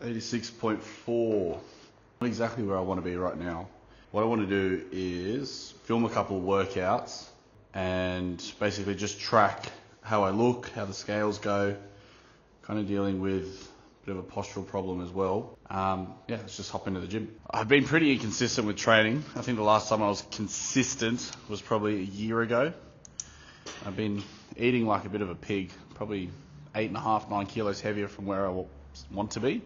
86.4. Not exactly where I want to be right now. What I want to do is film a couple of workouts and basically just track how I look, how the scales go, kind of dealing with a bit of a postural problem as well. Yeah, let's just hop into the gym. I've been pretty inconsistent with training. I think the last time I was consistent was probably a year ago. I've been eating like a bit of a pig, probably 8.5, 9 kilos heavier from where I want to be.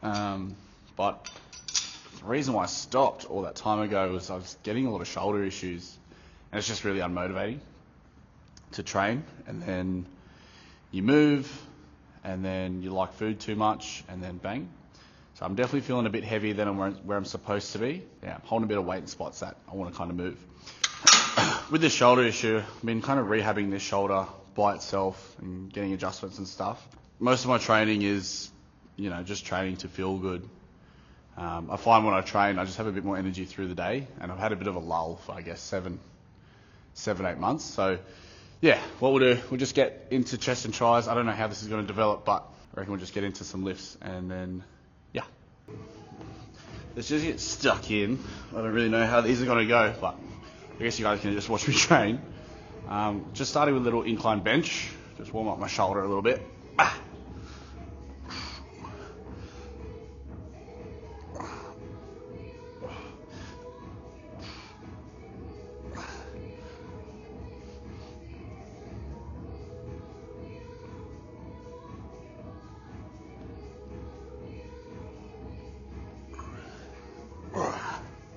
But the reason why I stopped all that time ago was I was getting a lot of shoulder issues, and it's just really unmotivating to train. And then you move, and then you like food too much, and then bang. So I'm definitely feeling a bit heavier than where I'm supposed to be. Yeah, I'm holding a bit of weight in spots that I want to kind of move. With this shoulder issue, I've been kind of rehabbing this shoulder by itself and getting adjustments and stuff. Most of my training is, just training to feel good. I find when I train, I just have a bit more energy through the day, and I've had a bit of a lull for, I guess, 8 months. So yeah, what we'll do, we'll just get into chest and tries. I don't know how this is going to develop, but I reckon we'll just get into some lifts and then, yeah. Let's just get stuck in. I don't really know how these are going to go, but I guess you guys can just watch me train. Just starting with a little incline bench. Just warm up my shoulder a little bit.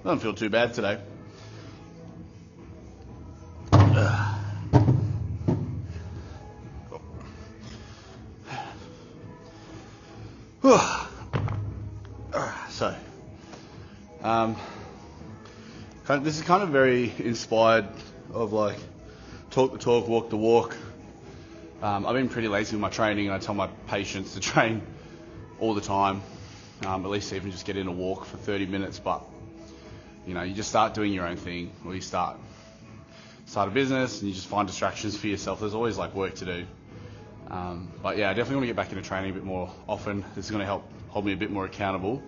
Doesn't feel too bad today. So, this is kind of very inspired of like talk the talk, walk the walk. I've been pretty lazy with my training, and I tell my patients to train all the time, at least even just get in a walk for 30 minutes. But you just start doing your own thing, or you start a business and you just find distractions for yourself. There's always like work to do. But yeah, I definitely want to get back into training a bit more often. This is going to help hold me a bit more accountable.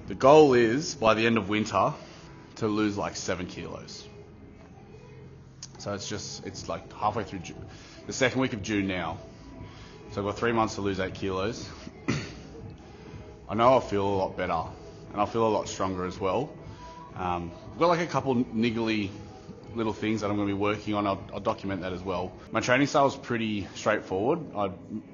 The goal is by the end of winter to lose like 7 kilos. So it's like halfway through the second week of June now. So I've got 3 months to lose 8 kilos. I know I'll feel a lot better, and I'll feel a lot stronger as well. I've got like a couple niggly little things that I'm going to be working on. I'll document that as well. My training style is pretty straightforward. I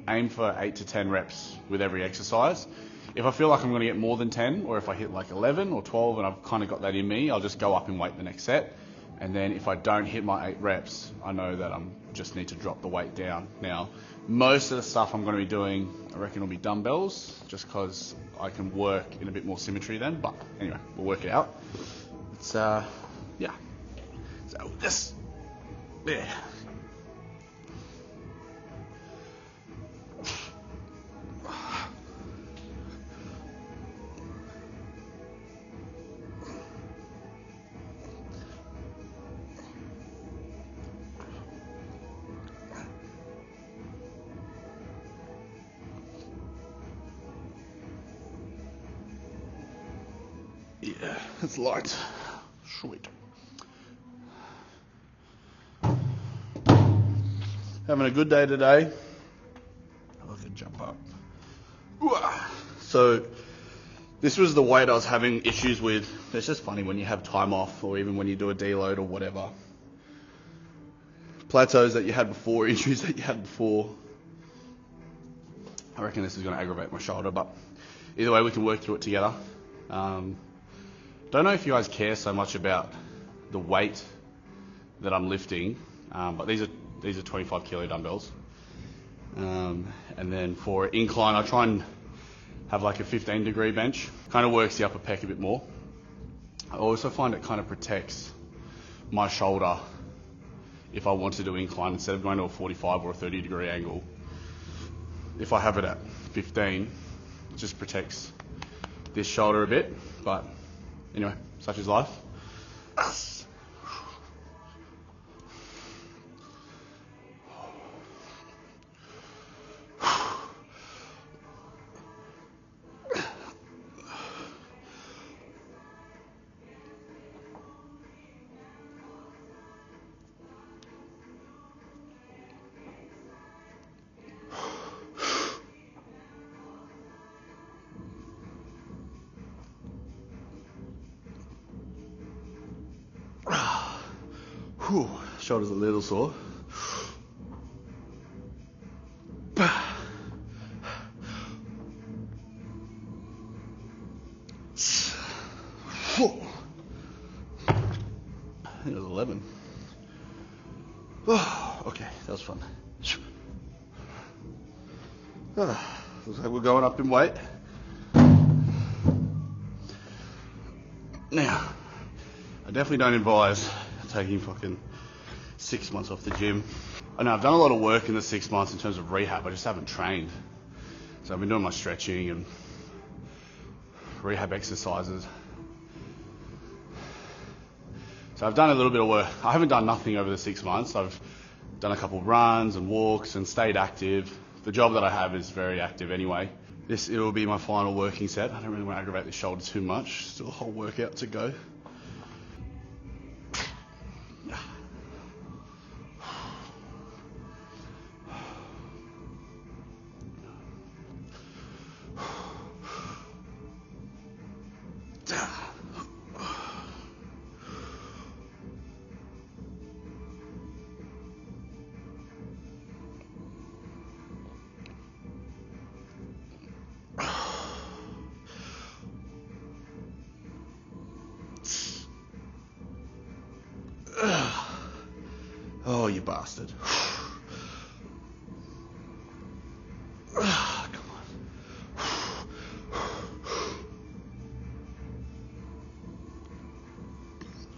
aim for 8 to 10 reps with every exercise. If I feel like I'm going to get more than 10, or if I hit like 11 or 12 and I've kind of got that in me, I'll just go up in weight the next set. And then if I don't hit my 8 reps, I know that I'm just need to drop the weight down. Now, most of the stuff I'm going to be doing, I reckon will be dumbbells, just because I can work in a bit more symmetry then. But anyway, we'll work it out. It's, yeah. So this, yeah. Yeah, it's light. Sweet. Having a good day today. I can jump up. So this was the weight I was having issues with. It's just funny when you have time off, or even when you do a deload or whatever. Plateaus that you had before, injuries that you had before. I reckon this is going to aggravate my shoulder, but either way we can work through it together. Don't know if you guys care so much about the weight that I'm lifting, but these are 25 kilo dumbbells. And then for incline, I try and have like a 15 degree bench. Kind of works the upper pec a bit more. I also find it kind of protects my shoulder if I want to do incline instead of going to a 45 or a 30 degree angle. If I have it at 15, it just protects this shoulder a bit. But anyway, such is life. Whew, shoulder's a little sore. I think it was 11. Oh, okay, that was fun. Looks like we're going up in weight. Now, I definitely don't advise taking fucking 6 months off the gym. I know I've done a lot of work in the 6 months in terms of rehab, I just haven't trained. So I've been doing my stretching and rehab exercises. So I've done a little bit of work. I haven't done nothing over the 6 months. I've done a couple of runs and walks and stayed active. The job that I have is very active anyway. It will be my final working set. I don't really want to aggravate the shoulder too much. Still a whole workout to go. Oh, you bastard. Come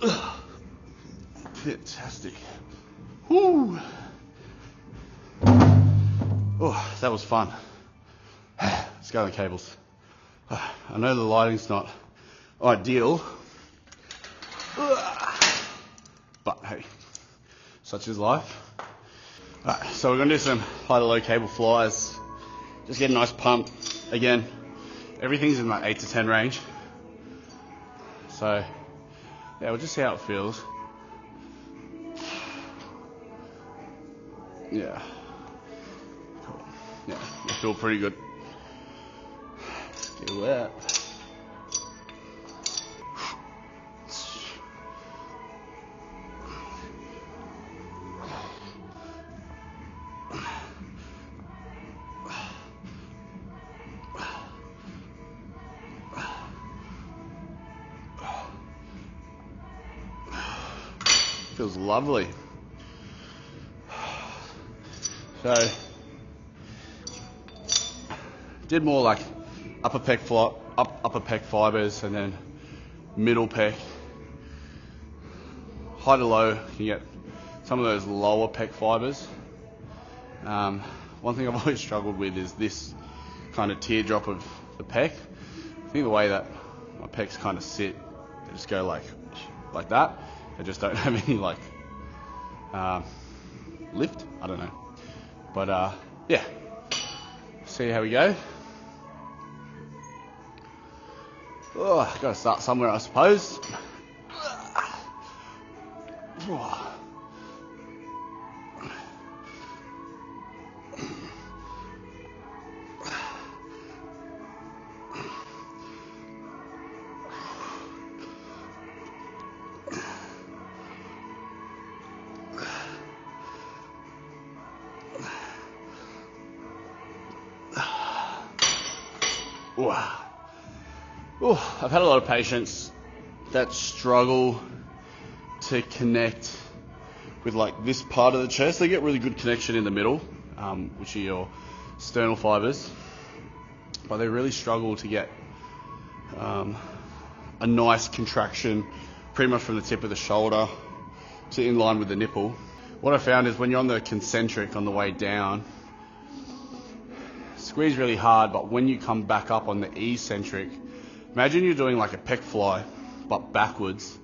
on. Fantastic. Woo. Oh, that was fun. Let's go on the cables. I know the lighting's not ideal, but hey, such is life. Alright, so we're going to do some high to low cable flies. Just get a nice pump. Again, everything's in that 8 to 10 range. So, yeah, we'll just see how it feels. Yeah. Cool. Yeah, I feel pretty good. Do that. Feels lovely. So, did more like upper pec fibers and then middle pec. High to low, you can get some of those lower pec fibers. One thing I've always struggled with is this kind of teardrop of the pec. I think the way that my pecs kind of sit, they just go like that. They just don't have any like lift. I don't know, but yeah. See how we go. Oh, gotta start somewhere, I suppose. I've had a lot of patients that struggle to connect with like this part of the chest. They get really good connection in the middle, which are your sternal fibers, but they really struggle to get a nice contraction pretty much from the tip of the shoulder to in line with the nipple. What I found is when you're on the concentric on the way down, squeeze really hard, but when you come back up on the eccentric, imagine you're doing like a pec fly, but backwards.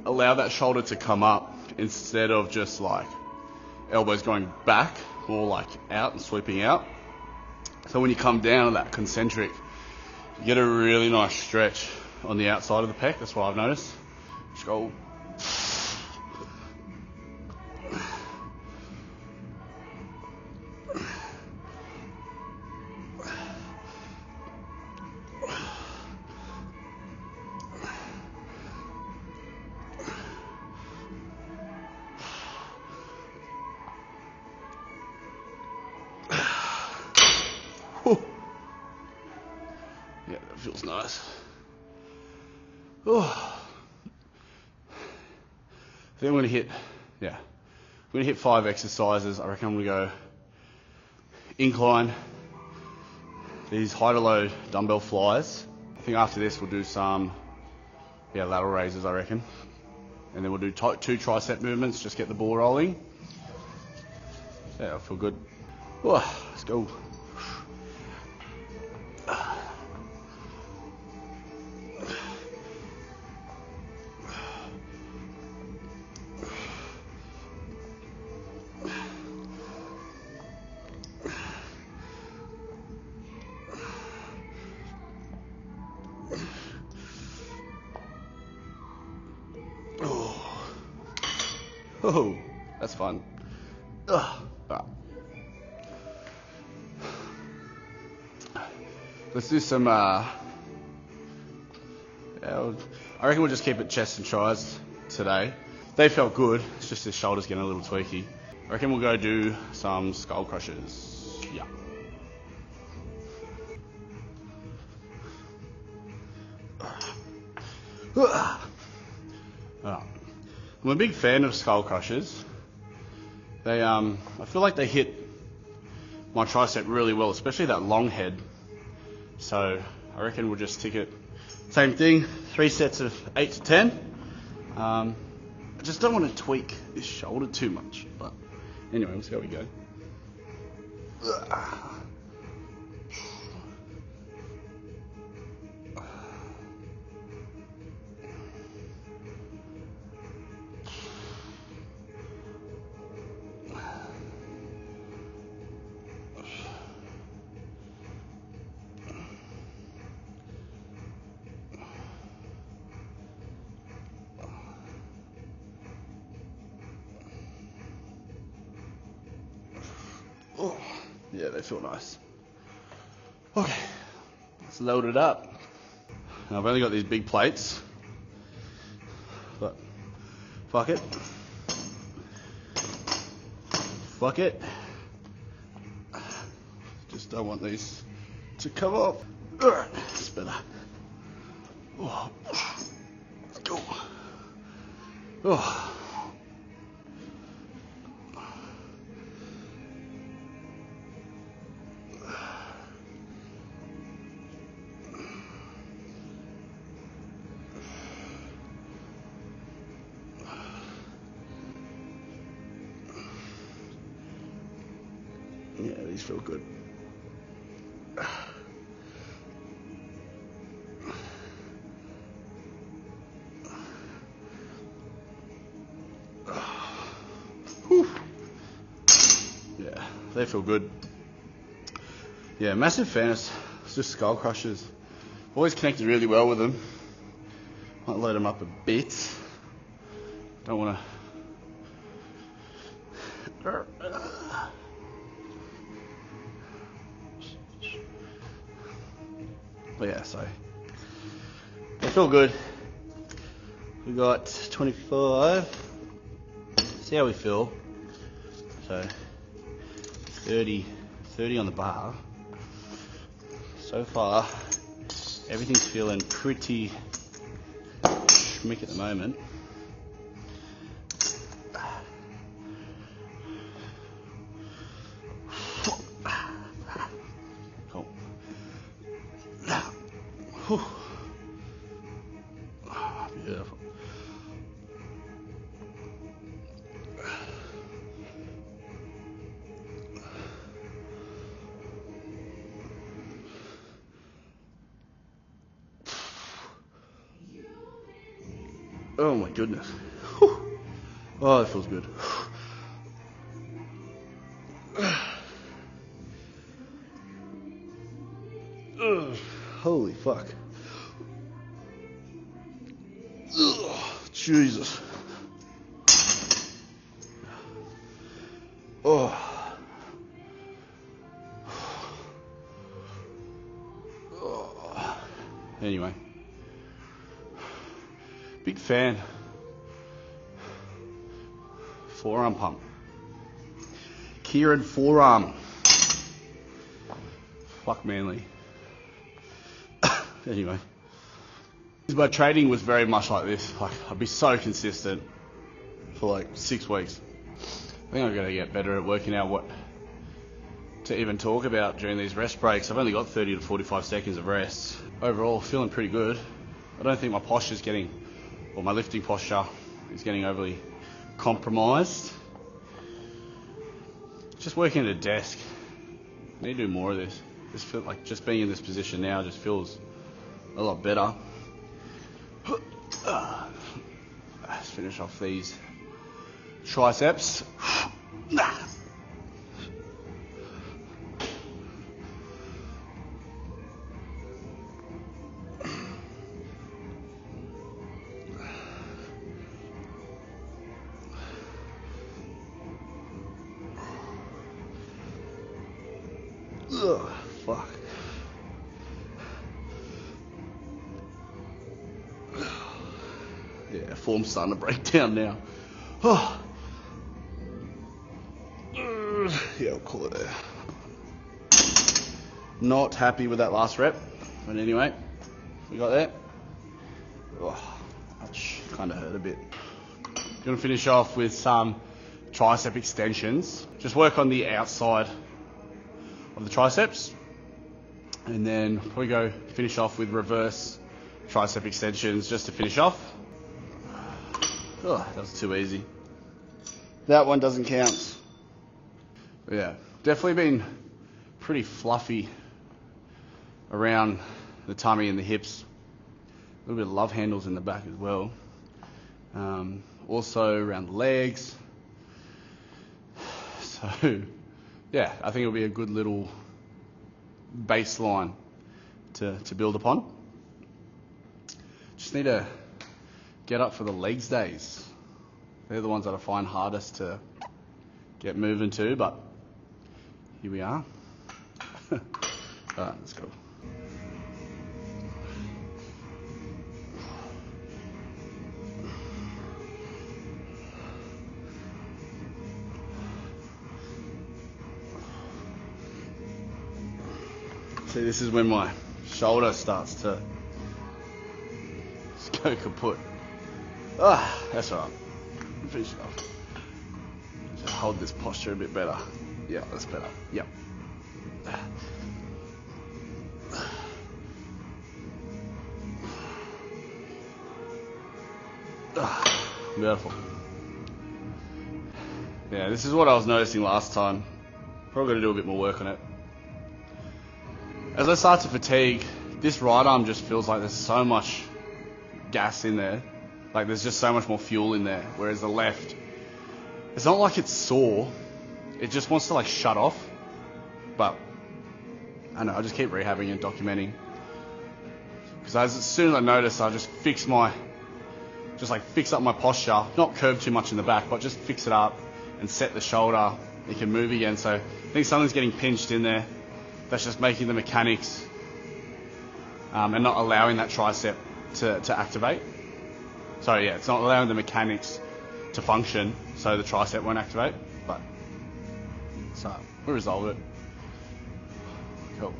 Allow that shoulder to come up instead of just like elbows going back, more like out and sweeping out. So when you come down to that concentric, you get a really nice stretch on the outside of the pec. That's what I've noticed. Just go. feels nice. Oh. I think I'm gonna hit 5 exercises. I reckon I'm gonna go incline, these high to low dumbbell flies. I think after this we'll do some lateral raises, I reckon. And then we'll do 2 tricep movements, just get the ball rolling. Yeah, I feel good. Oh, let's go. Oh, that's fun. Right. Let's do some, I reckon we'll just keep it chest and tries today. They felt good, it's just his shoulders getting a little tweaky. I reckon we'll go do some skull crushers. Yeah. I'm a big fan of skull crushers. They, I feel like they hit my tricep really well, especially that long head. So I reckon we'll just tick it. Same thing, 3 sets of 8 to 10. I just don't want to tweak this shoulder too much. But anyway, let's see how we go. Oh, yeah, they feel nice. Okay, let's load it up. Now, I've only got these big plates, but fuck it. Fuck it. Just don't want these to come off. It's better. Oh, let's go. Oh. Yeah, these feel good. Whew. Yeah, they feel good. Yeah, massive fan of just skull crushers. Always connected really well with them. Might load them up a bit. Don't want to. But yeah, so they feel good. We got 25. See how we feel. So 30 on the bar. So far, everything's feeling pretty schmick at the moment. Cool. Oh, beautiful. Oh my goodness. Whew. Oh, that feels good. Ugh. Holy fuck. Ugh. Jesus. Oh. Oh. Anyway. Big fan. Forearm pump. Kieran forearm. Fuck Manly. Anyway, my training was very much like this. Like, I'd be so consistent for like 6 weeks. I think I'm going to get better at working out what to even talk about during these rest breaks. I've only got 30 to 45 seconds of rest. Overall, feeling pretty good. I don't think my posture's getting, or my lifting posture is getting overly compromised. Just working at a desk. I need to do more of this. Just feel like just being in this position now just feels a lot better. Let's finish off these triceps. Ugh, fuck. Yeah, form's starting to break down now. Oh. Yeah, I'll call it there. Not happy with that last rep, but anyway, we got there. Oh, ouch, kind of hurt a bit. Gonna finish off with some tricep extensions. Just work on the outside of the triceps, and then probably go finish off with reverse tricep extensions just to finish off. Oh, that was too easy. That one doesn't count. But yeah, definitely been pretty fluffy around the tummy and the hips. A little bit of love handles in the back as well. Also around the legs. So yeah, I think it'll be a good little baseline to build upon. Just need to get up for the legs days. They're the ones that I find hardest to get moving to, but here we are. Alright, let's go. See, this is when my shoulder starts to just go kaput. Ah, that's all right. Finish it off. Just hold this posture a bit better. Yeah, that's better. Yep. Beautiful. Yeah, this is what I was noticing last time. Probably got to do a bit more work on it. As I start to fatigue, this right arm just feels like there's so much gas in there. Like there's just so much more fuel in there. Whereas the left, it's not like it's sore. It just wants to like shut off. But I don't know, I just keep rehabbing and documenting. Because as soon as I notice, I just fix up my posture. Not curve too much in the back, but just fix it up and set the shoulder. It can move again. So I think something's getting pinched in there. That's just making the mechanics and not allowing that tricep to activate. So yeah, it's not allowing the mechanics to function, so the tricep won't activate. But so we'll resolve it. Cool.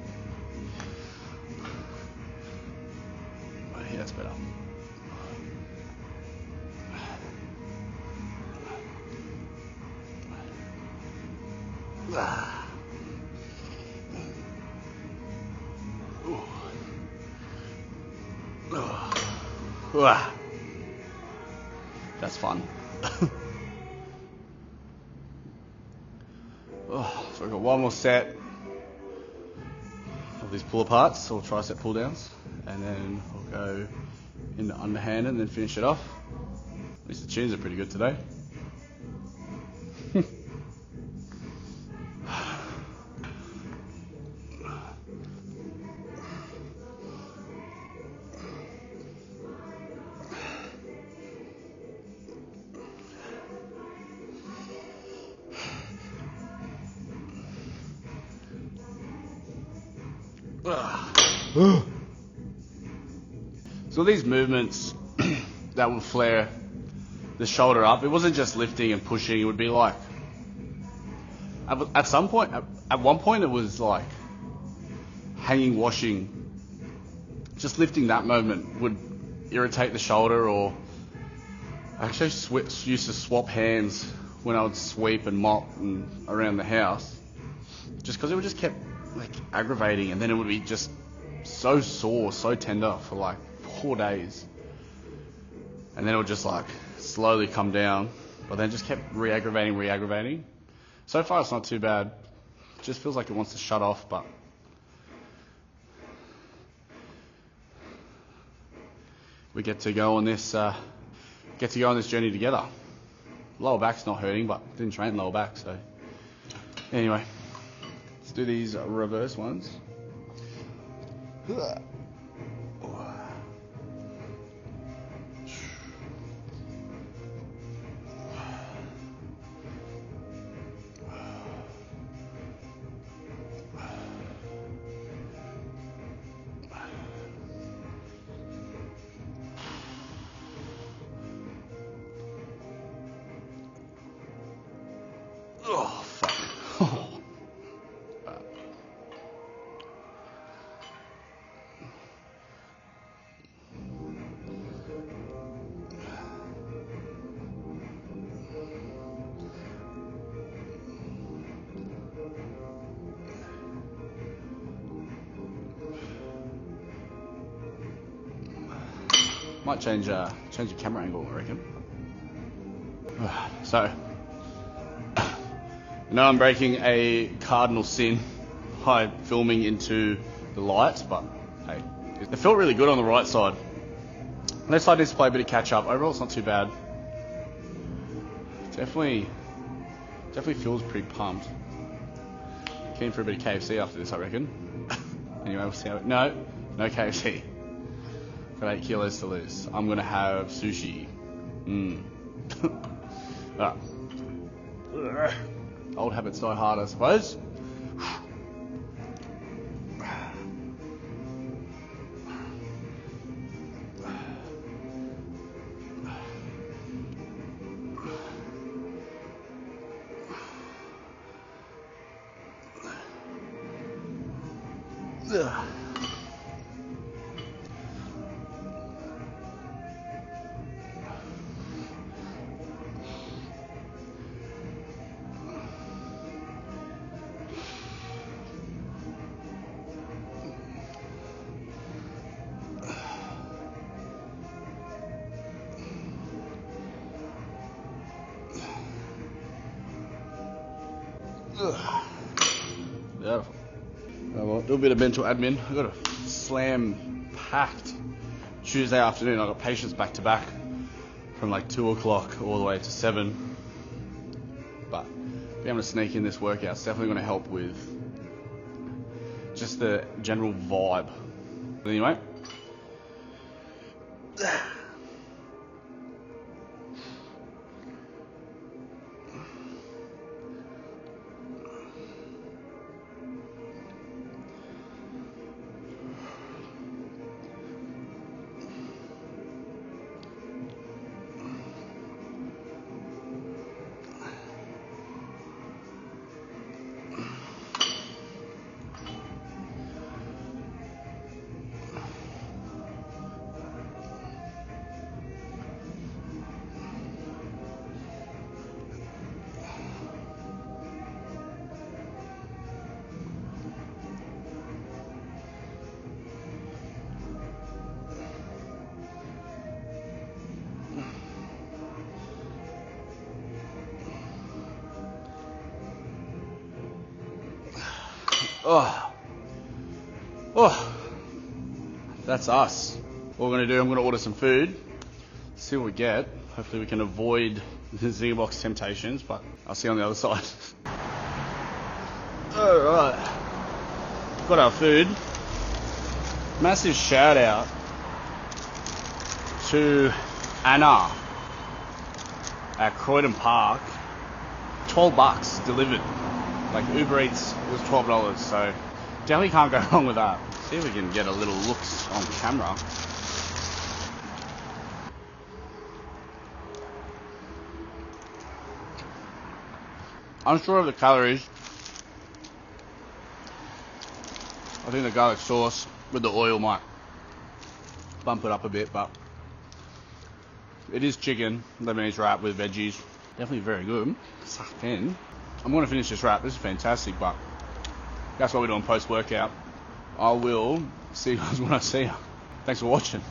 Yeah, that's better. That's fun. So I've got one more set of these pull aparts or tricep pull downs, and then we'll go into underhand and then finish it off. At least the tunes are pretty good today. So these movements that will flare the shoulder up, it wasn't just lifting and pushing. It would be like at one point it was like hanging washing just lifting that moment would irritate the shoulder, or I actually used to swap hands when I would sweep and mop and around the house, just because it would just kept like aggravating, and then it would be just so sore, so tender for like 4 days, and then it would just like slowly come down, but then just kept re-aggravating. So far it's not too bad. It just feels like it wants to shut off, but we get to go on this journey together. Lower back's not hurting, but didn't train lower back, so anyway, let's do these reverse ones. Oh, fuck. Might change the camera angle, I reckon. So, I know I'm breaking a cardinal sin by filming into the lights, but hey, it felt really good on the right side. Left side needs to play a bit of catch up. Overall, it's not too bad. Definitely feels pretty pumped. Keen for a bit of KFC after this, I reckon. Anyway, we'll see how no KFC. Got 8 kilos to lose. I'm gonna have sushi. Old habits die hard, I suppose. Beautiful. Well, do a bit of mental admin. I've got a slam-packed Tuesday afternoon. I've got patients back to back from like 2 o'clock all the way to 7. But being able to sneak in this workout is definitely going to help with just the general vibe. Anyway. Oh, that's us. What we're going to do, I'm going to order some food, see what we get. Hopefully we can avoid the Zinger box temptations, but I'll see you on the other side. Alright, got our food. Massive shout out to Anna at Croydon Park. $12 delivered. Like Uber Eats was $12, so definitely can't go wrong with that. See if we can get a little looks on camera. Unsure of the calories. I think the garlic sauce with the oil might bump it up a bit, but it is chicken, Lebanese wrap with veggies. Definitely very good. Suck 10. I'm going to finish this wrap. This is fantastic, but that's what we're doing post-workout. I will see you guys when I see you. Thanks for watching.